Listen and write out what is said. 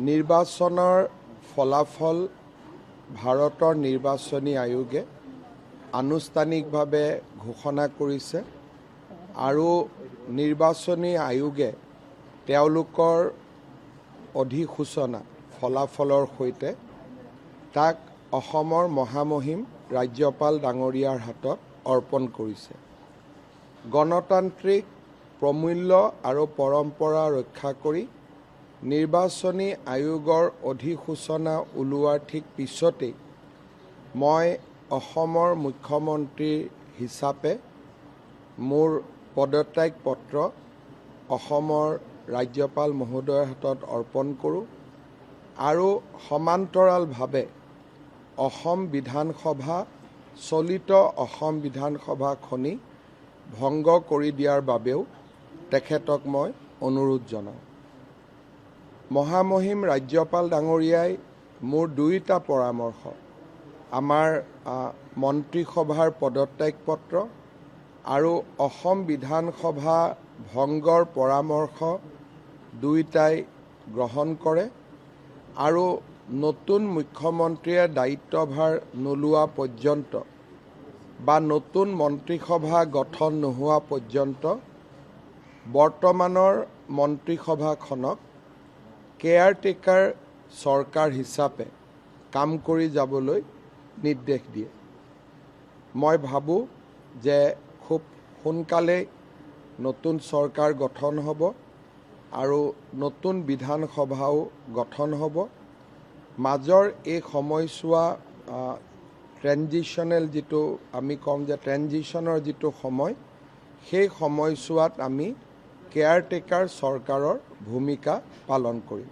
নিৰ্বাচনৰ ফলাফল ভাৰতৰ নিৰ্বাচনী আয়োগে আনুষ্ঠানিকভাৱে ঘোষণা কৰিছে আৰু নিৰ্বাচনী আয়োগে তেওঁলোকৰ অধিসূচনা ফলাফলৰ সৈতে তাক অসমৰ মহামহিম ৰাজ্যপাল ডাঙৰীয়াৰ হাতত অৰ্পণ কৰিছে। গণতান্ত্ৰিক প্ৰমূল্য আৰু পৰম্পৰা ৰক্ষা কৰি নিৰ্বাচনী আয়োগৰ অধিসূচনা ওলোৱাৰ ঠিক পিছতেই মই অসমৰ মুখ্যমন্ত্ৰী হিচাপে মোৰ পদত্যাগ পত্ৰ অসমৰ ৰাজ্যপাল মহোদয়ৰ হাতত অৰ্পণ কৰোঁ আৰু সমান্তৰালভাৱে অসম বিধানসভা চলিত অসম বিধানসভাখনি ভংগ কৰি দিয়াৰ বাবেও তেখেতক মই অনুৰোধ জনাওঁ। মহামহিম ৰাজ্যপাল ডাঙৰীয়াই মোৰ দুইটা পৰামৰ্শ, আমাৰ মন্ত্ৰীসভাৰ পদত্যাগ পত্ৰ আৰু অসম বিধানসভা ভংগৰ পৰামৰ্শ দুইটাই গ্ৰহণ কৰে আৰু নতুন মুখ্যমন্ত্ৰীয়ে দায়িত্বভাৰ নোলোৱা পৰ্যন্ত বা নতুন মন্ত্ৰীসভা গঠন নোহোৱা পৰ্যন্ত বৰ্তমানৰ মন্ত্ৰীসভাখনক কেয়াৰটেকাৰ চৰকাৰ হিচাপে কাম কৰি যাবলৈ নিৰ্দেশ দিয়ে। মই ভাবোঁ যে খুব সোনকালেই নতুন চৰকাৰ গঠন হ'ব আৰু নতুন বিধানসভাও গঠন হ'ব। মাজৰ এই সময়ছোৱা ট্ৰেনজিশ্যনেল যিটো আমি কম যে ট্ৰেনজিশ্যনৰ যিটো সময়, সেই সময়ছোৱাত আমি কেয়াৰটেকাৰ চৰকাৰৰ ভূমিকা পালন কৰিম।